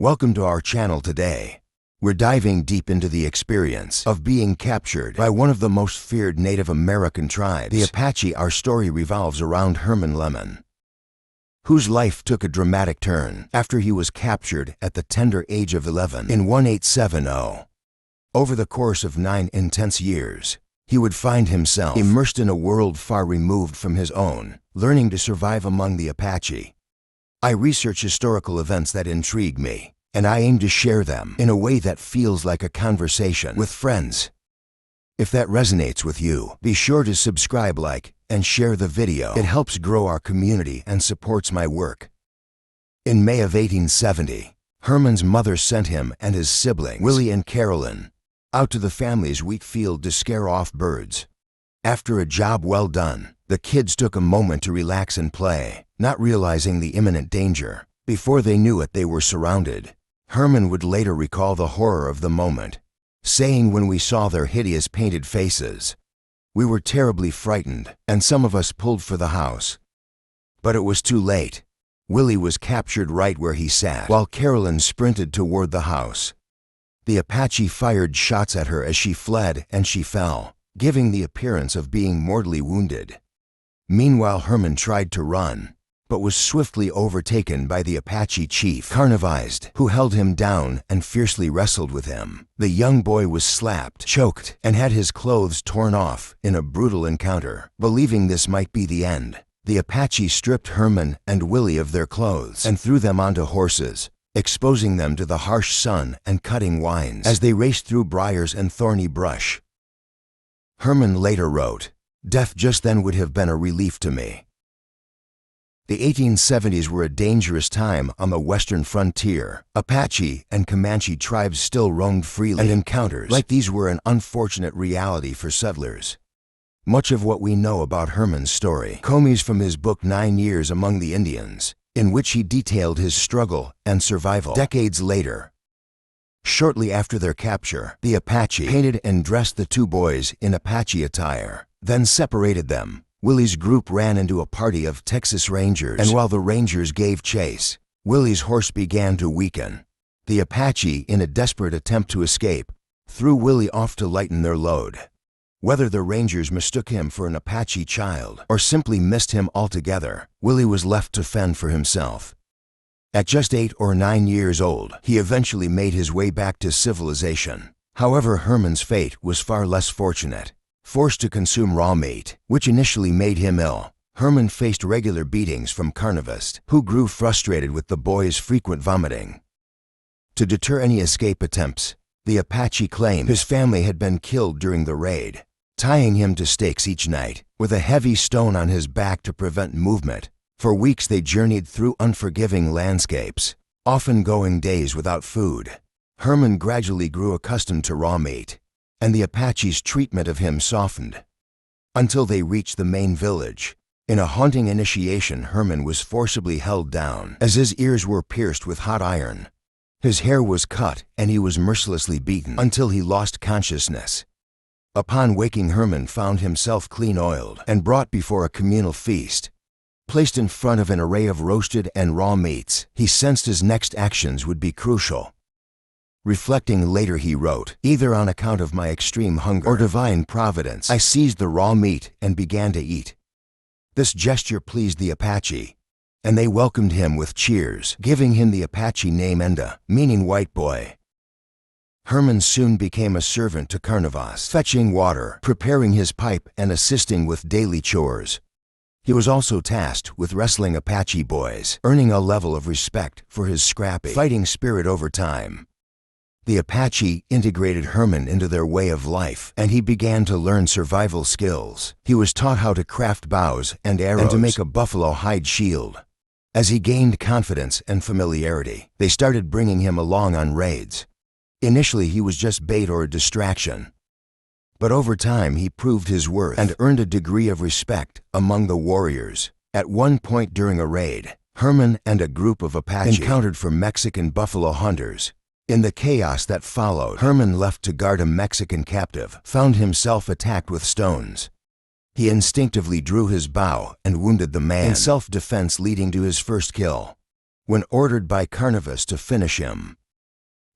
Welcome to our channel today. We're diving deep into the experience of being captured by one of the most feared Native American tribes, the Apache. Our story revolves around Herman Lehmann, whose life took a dramatic turn after he was captured at the tender age of 11 in 1870. Over the course of 9 intense years, he would find himself immersed in a world far removed from his own, learning to survive among the Apache. I research historical events that intrigue me, and I aim to share them in a way that feels like a conversation with friends. If that resonates with you, be sure to subscribe, like, and share the video. It helps grow our community and supports my work. In May of 1870, Herman's mother sent him and his siblings, Willie and Carolyn, out to the family's wheat field to scare off birds. After a job well done, the kids took a moment to relax and play, not realizing the imminent danger. Before they knew it, they were surrounded. Herman would later recall the horror of the moment, saying, "When we saw their hideous painted faces, we were terribly frightened, and some of us pulled for the house. But it was too late. Willie was captured right where he sat, while Carolyn sprinted toward the house. The Apache fired shots at her as she fled, and she fell, giving the appearance of being mortally wounded. Meanwhile, Herman tried to run, but was swiftly overtaken by the Apache chief, Carnivized, who held him down and fiercely wrestled with him. The young boy was slapped, choked, and had his clothes torn off in a brutal encounter. Believing this might be the end, the Apache stripped Herman and Willie of their clothes and threw them onto horses, exposing them to the harsh sun and cutting winds as they raced through briars and thorny brush. Herman later wrote, "Death just then would have been a relief to me." The 1870s were a dangerous time on the western frontier. Apache and Comanche tribes still roamed freely, and encounters like these were an unfortunate reality for settlers. Much of what we know about Herman's story comes from his book 9 Years Among the Indians, in which he detailed his struggle and survival. Decades later, shortly after their capture, the Apache painted and dressed the two boys in Apache attire, then separated them. Willie's group ran into a party of Texas Rangers, and while the Rangers gave chase, Willie's horse began to weaken. The Apache, in a desperate attempt to escape, threw Willie off to lighten their load. Whether the Rangers mistook him for an Apache child or simply missed him altogether, Willie was left to fend for himself. At just 8 or 9 years old, he eventually made his way back to civilization. However, Herman's fate was far less fortunate. Forced to consume raw meat, which initially made him ill, Herman faced regular beatings from Carnivized, who grew frustrated with the boy's frequent vomiting. To deter any escape attempts, the Apache claimed his family had been killed during the raid, tying him to stakes each night, with a heavy stone on his back to prevent movement. For weeks they journeyed through unforgiving landscapes, often going days without food. Herman gradually grew accustomed to raw meat, and the Apache's treatment of him softened, until they reached the main village. In a haunting initiation, Herman was forcibly held down, as his ears were pierced with hot iron. His hair was cut, and he was mercilessly beaten until he lost consciousness. Upon waking, Herman found himself clean-oiled and brought before a communal feast. Placed in front of an array of roasted and raw meats, he sensed his next actions would be crucial. Reflecting later, he wrote, "Either on account of my extreme hunger or divine providence, I seized the raw meat and began to eat." This gesture pleased the Apache, and they welcomed him with cheers, giving him the Apache name Enda, meaning white boy. Herman soon became a servant to Carnivized, fetching water, preparing his pipe, and assisting with daily chores. He was also tasked with wrestling Apache boys, earning a level of respect for his scrappy, fighting spirit over time. The Apache integrated Herman into their way of life, and he began to learn survival skills. He was taught how to craft bows and arrows and to make a buffalo hide shield. As he gained confidence and familiarity, they started bringing him along on raids. Initially, he was just bait or a distraction, but over time he proved his worth and earned a degree of respect among the warriors. At one point during a raid, Herman and a group of Apache encountered for Mexican buffalo hunters. In the chaos that followed, Herman, left to guard a Mexican captive, found himself attacked with stones. He instinctively drew his bow and wounded the man in self-defense, leading to his first kill. when ordered by carnivores to finish him.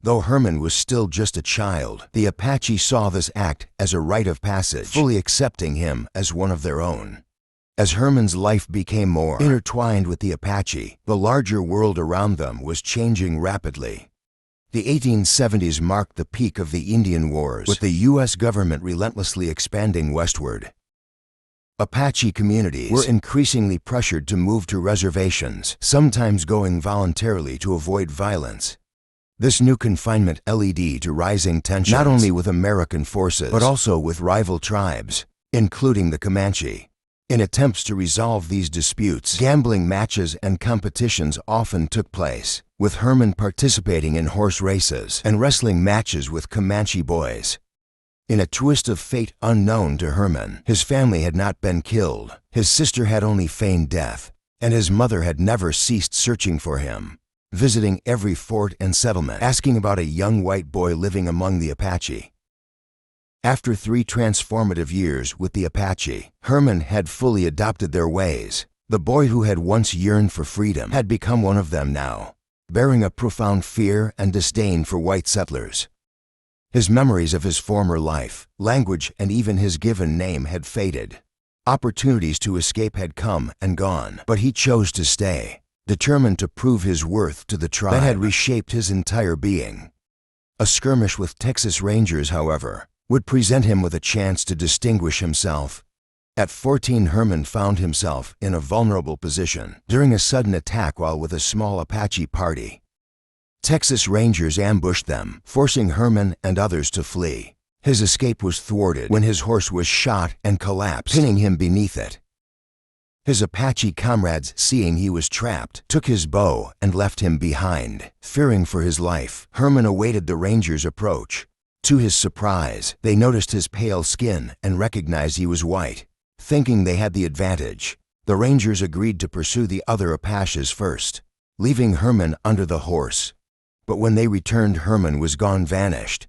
Though Herman was still just a child, the Apache saw this act as a rite of passage, fully accepting him as one of their own. As Herman's life became more intertwined with the Apache, the larger world around them was changing rapidly. The 1870s marked the peak of the Indian Wars, with the U.S. government relentlessly expanding westward. Apache communities were increasingly pressured to move to reservations, sometimes going voluntarily to avoid violence. This new confinement led to rising tensions, not only with American forces, but also with rival tribes, including the Comanche. In attempts to resolve these disputes, gambling matches and competitions often took place, with Herman participating in horse races and wrestling matches with Comanche boys. In a twist of fate unknown to Herman, his family had not been killed, his sister had only feigned death, and his mother had never ceased searching for him, visiting every fort and settlement, asking about a young white boy living among the Apache. After 3 transformative years with the Apache, Herman had fully adopted their ways. The boy who had once yearned for freedom had become one of them now, bearing a profound fear and disdain for white settlers. His memories of his former life, language, and even his given name had faded. Opportunities to escape had come and gone, but he chose to stay, determined to prove his worth to the tribe that had reshaped his entire being. A skirmish with Texas Rangers, however, would present him with a chance to distinguish himself. At 14, Herman found himself in a vulnerable position during a sudden attack while with a small Apache party. Texas Rangers ambushed them, forcing Herman and others to flee. His escape was thwarted when his horse was shot and collapsed, pinning him beneath it. His Apache comrades, seeing he was trapped, took his bow and left him behind. Fearing for his life, Herman awaited the Rangers' approach. To his surprise, they noticed his pale skin and recognized he was white. Thinking they had the advantage, the Rangers agreed to pursue the other Apaches first, leaving Herman under the horse. But when they returned, Herman was gone, vanished.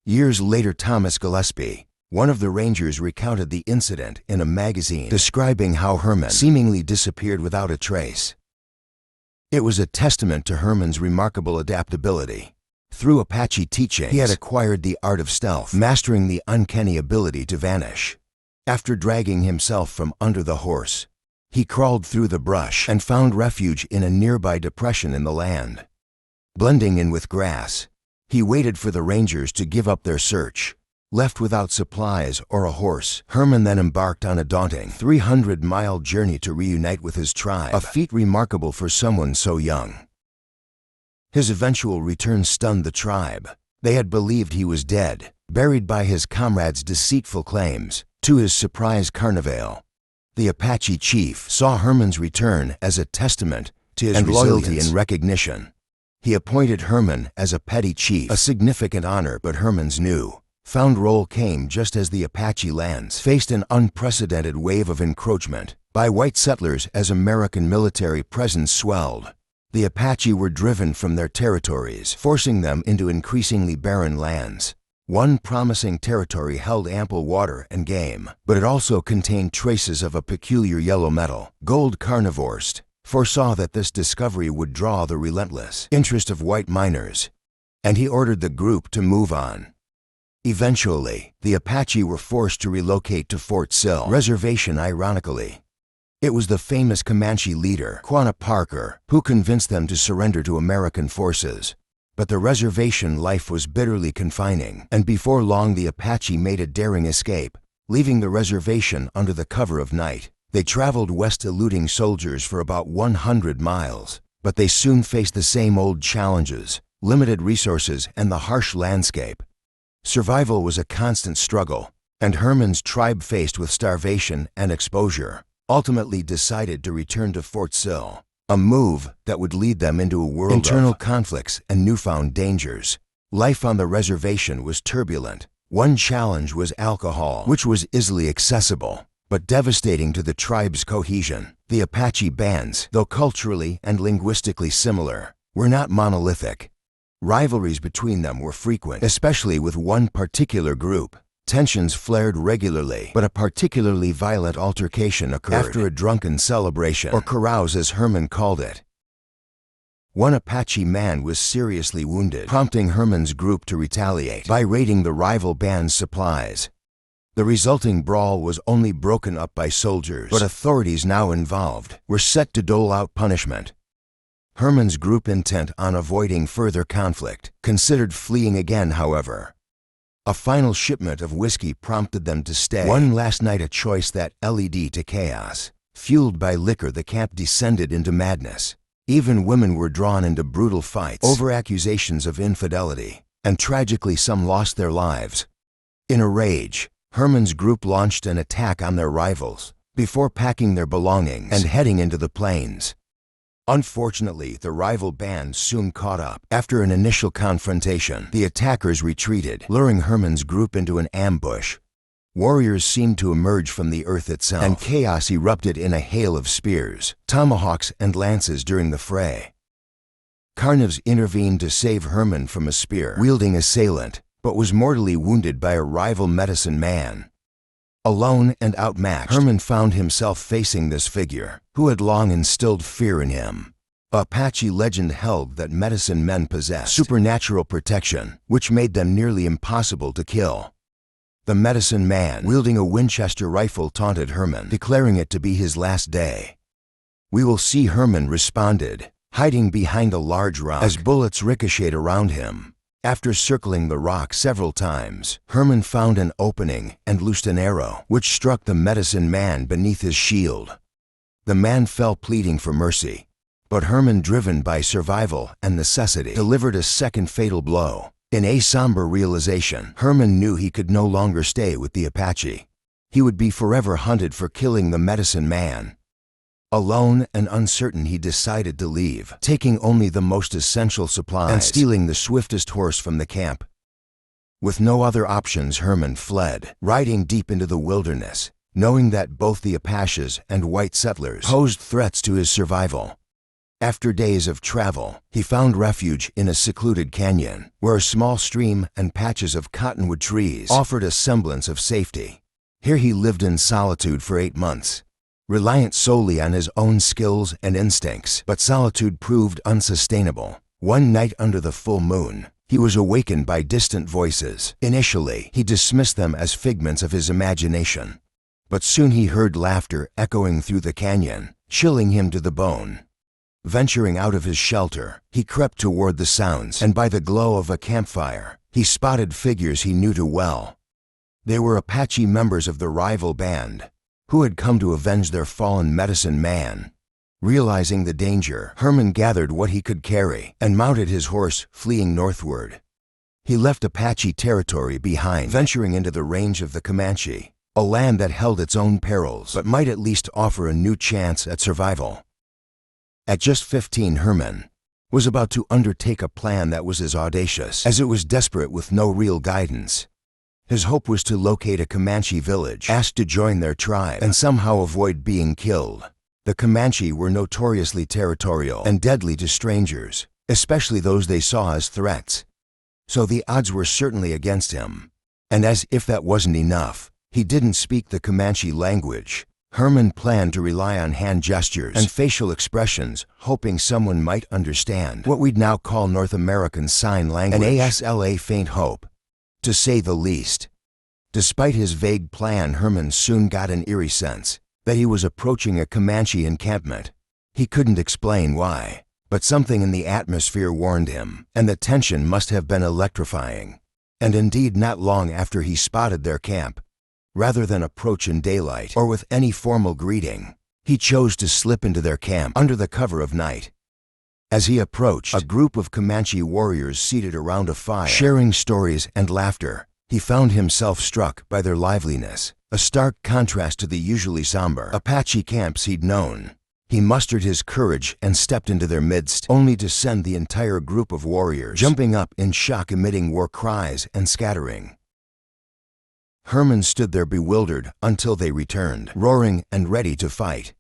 Years later, Thomas Gillespie, one of the Rangers, recounted the incident in a magazine, describing how Herman seemingly disappeared without a trace. It was a testament to Herman's remarkable adaptability. Through Apache teaching, he had acquired the art of stealth, mastering the uncanny ability to vanish. After dragging himself from under the horse, he crawled through the brush and found refuge in a nearby depression in the land. Blending in with grass, he waited for the Rangers to give up their search. Left without supplies or a horse, Herman then embarked on a daunting 300-mile journey to reunite with his tribe, a feat remarkable for someone so young. His eventual return stunned the tribe. They had believed he was dead, buried by his comrades' deceitful claims. To his surprise, Carnival, the Apache chief, saw Herman's return as a testament to his loyalty and recognition. He appointed Herman as a petty chief, a significant honor, but Herman's new-found role came just as the Apache lands faced an unprecedented wave of encroachment by white settlers as American military presence swelled. The Apache were driven from their territories, forcing them into increasingly barren lands. One promising territory held ample water and game, but it also contained traces of a peculiar yellow metal. Gold Carnivores foresaw that this discovery would draw the relentless interest of white miners, and he ordered the group to move on. Eventually, the Apache were forced to relocate to Fort Sill Reservation. Ironically, it was the famous Comanche leader, Quanah Parker, who convinced them to surrender to American forces. But the reservation life was bitterly confining, and before long the Apache made a daring escape, leaving the reservation under the cover of night. They traveled west, eluding soldiers for about 100 miles, but they soon faced the same old challenges: limited resources and the harsh landscape. Survival was a constant struggle, and Herman's tribe, faced with starvation and exposure, ultimately decided to return to Fort Sill, a move that would lead them into a world of internal conflicts and newfound dangers. Life on the reservation was turbulent. One challenge was alcohol, which was easily accessible, but devastating to the tribe's cohesion. The Apache bands, though culturally and linguistically similar, were not monolithic. Rivalries between them were frequent, especially with one particular group. Tensions flared regularly, but a particularly violent altercation occurred after a drunken celebration, or carouse as Herman called it. One Apache man was seriously wounded, prompting Herman's group to retaliate by raiding the rival band's supplies. The resulting brawl was only broken up by soldiers, but authorities now involved were set to dole out punishment. Herman's group, intent on avoiding further conflict, considered fleeing again, however. A final shipment of whiskey prompted them to stay one last night, a choice that led to chaos. Fueled by liquor, the camp descended into madness. Even women were drawn into brutal fights over accusations of infidelity, and tragically some lost their lives. In a rage, Herman's group launched an attack on their rivals, before packing their belongings and heading into the plains. Unfortunately, the rival band soon caught up. After an initial confrontation, the attackers retreated, luring Herman's group into an ambush. Warriors seemed to emerge from the earth itself, and chaos erupted in a hail of spears, tomahawks, and lances during the fray. Carnivs intervened to save Herman from a spear-wielding assailant, but was mortally wounded by a rival medicine man. Alone and outmatched, Herman found himself facing this figure, who had long instilled fear in him. Apache legend held that medicine men possessed supernatural protection, which made them nearly impossible to kill. The medicine man, wielding a Winchester rifle, taunted Herman, declaring it to be his last day. "We will see," Herman responded, hiding behind a large rock as bullets ricocheted around him. After circling the rock several times, Herman found an opening and loosed an arrow, which struck the medicine man beneath his shield. The man fell, pleading for mercy, but Herman, driven by survival and necessity, delivered a second fatal blow. In a somber realization, Herman knew he could no longer stay with the Apache. He would be forever hunted for killing the medicine man. Alone and uncertain, he decided to leave, taking only the most essential supplies and stealing the swiftest horse from the camp. With no other options, Herman fled, riding deep into the wilderness, knowing that both the Apaches and white settlers posed threats to his survival. After days of travel, he found refuge in a secluded canyon, where a small stream and patches of cottonwood trees offered a semblance of safety. Here he lived in solitude for 8 months, reliant solely on his own skills and instincts. But solitude proved unsustainable. One night under the full moon, he was awakened by distant voices. Initially, he dismissed them as figments of his imagination, but soon he heard laughter echoing through the canyon, chilling him to the bone. Venturing out of his shelter, he crept toward the sounds, and by the glow of a campfire, he spotted figures he knew too well. They were Apache members of the rival band, who had come to avenge their fallen medicine man. Realizing the danger, Herman gathered what he could carry and mounted his horse, fleeing northward. He left Apache territory behind, venturing into the range of the Comanche, a land that held its own perils but might at least offer a new chance at survival. At just 15, Herman was about to undertake a plan that was as audacious as it was desperate, with no real guidance. His hope was to locate a Comanche village, ask to join their tribe, and somehow avoid being killed. The Comanche were notoriously territorial and deadly to strangers, especially those they saw as threats. So the odds were certainly against him. And as if that wasn't enough, he didn't speak the Comanche language. Herman planned to rely on hand gestures and facial expressions, hoping someone might understand what we'd now call North American Sign Language, an ASLA faint hope, to say the least. Despite his vague plan, Herman soon got an eerie sense that he was approaching a Comanche encampment. He couldn't explain why, but something in the atmosphere warned him, and the tension must have been electrifying. And indeed, not long after he spotted their camp, rather than approach in daylight or with any formal greeting, he chose to slip into their camp under the cover of night. As he approached, a group of Comanche warriors seated around a fire, sharing stories and laughter, he found himself struck by their liveliness, a stark contrast to the usually somber Apache camps he'd known. He mustered his courage and stepped into their midst, only to send the entire group of warriors jumping up in shock, emitting war cries and scattering. Herman stood there bewildered until they returned, roaring and ready to fight.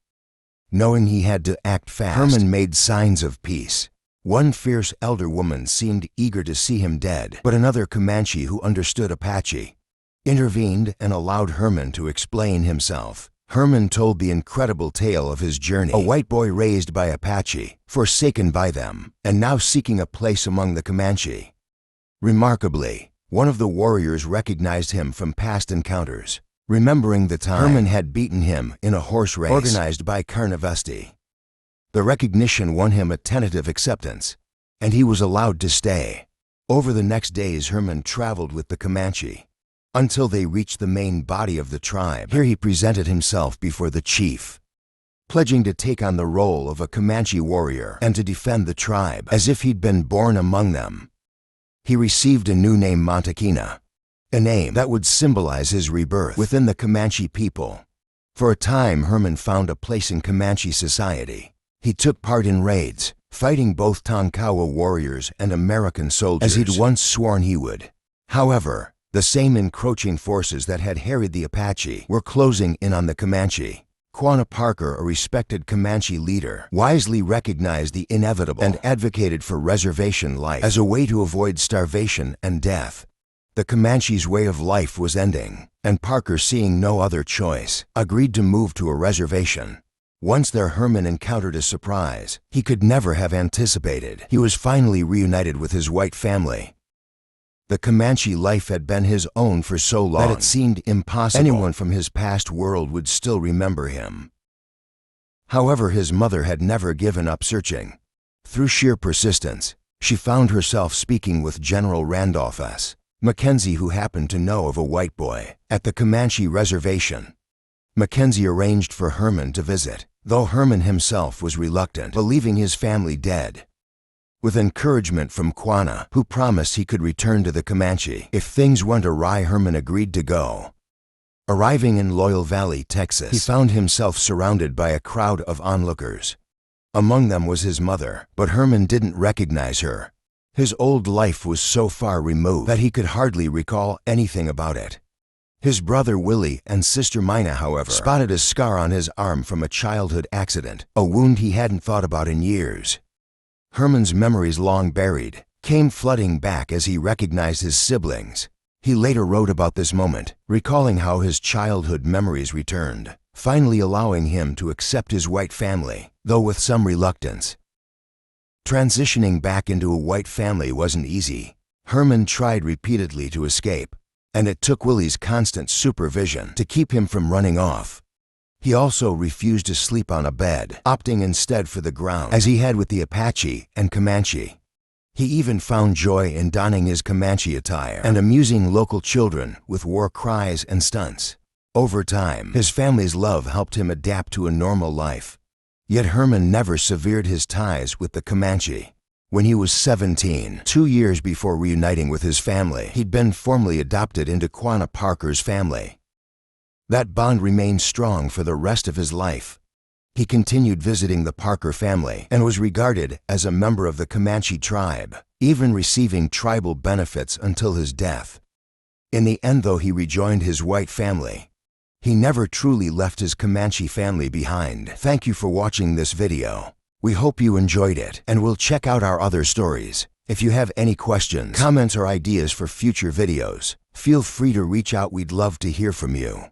Knowing he had to act fast, Herman made signs of peace. One fierce elder woman seemed eager to see him dead, but another Comanche, who understood Apache, intervened and allowed Herman to explain himself. Herman told the incredible tale of his journey, a white boy raised by Apache, forsaken by them, and now seeking a place among the Comanche. Remarkably, one of the warriors recognized him from past encounters, remembering the time Herman had beaten him in a horse race organized by Carnivesti. The recognition won him a tentative acceptance, and he was allowed to stay. Over the next days, Herman traveled with the Comanche until they reached the main body of the tribe. Here he presented himself before the chief, pledging to take on the role of a Comanche warrior and to defend the tribe as if he'd been born among them. He received a new name, Montekina, a name that would symbolize his rebirth within the Comanche people. For a time, Herman found a place in Comanche society. He took part in raids, fighting both Tonkawa warriors and American soldiers, as he'd once sworn he would. However, the same encroaching forces that had harried the Apache were closing in on the Comanche. Quanah Parker, a respected Comanche leader, wisely recognized the inevitable and advocated for reservation life as a way to avoid starvation and death. The Comanche's way of life was ending, and Parker, seeing no other choice, agreed to move to a reservation. Once there, Herman encountered a surprise he could never have anticipated. He was finally reunited with his white family. The Comanche life had been his own for so long that it seemed impossible anyone from his past world would still remember him. However, his mother had never given up searching. Through sheer persistence, she found herself speaking with General Randolph S. Mackenzie, who happened to know of a white boy at the Comanche reservation. Mackenzie arranged for Herman to visit, though Herman himself was reluctant, believing his family dead. With encouragement from Quanah, who promised he could return to the Comanche if things went awry, Herman agreed to go. Arriving in Loyal Valley, Texas, he found himself surrounded by a crowd of onlookers. Among them was his mother, but Herman didn't recognize her. His old life was so far removed that he could hardly recall anything about it. His brother Willie and sister Mina, however, spotted a scar on his arm from a childhood accident, a wound he hadn't thought about in years. Herman's memories, long buried, came flooding back as he recognized his siblings. He later wrote about this moment, recalling how his childhood memories returned, finally allowing him to accept his white family, though with some reluctance. Transitioning back into a white family wasn't easy. Herman tried repeatedly to escape, and it took Willie's constant supervision to keep him from running off. He also refused to sleep on a bed, opting instead for the ground, as he had with the Apache and Comanche. He even found joy in donning his Comanche attire and amusing local children with war cries and stunts. Over time, his family's love helped him adapt to a normal life. Yet Herman never severed his ties with the Comanche. When he was 17, 2 years before reuniting with his family, he'd been formally adopted into Quanah Parker's family. That bond remained strong for the rest of his life. He continued visiting the Parker family and was regarded as a member of the Comanche tribe, even receiving tribal benefits until his death. In the end, though he rejoined his white family, he never truly left his Comanche family behind. Thank you for watching this video. We hope you enjoyed it, and we'll check out our other stories. If you have any questions, comments, or ideas for future videos, feel free to reach out. We'd love to hear from you.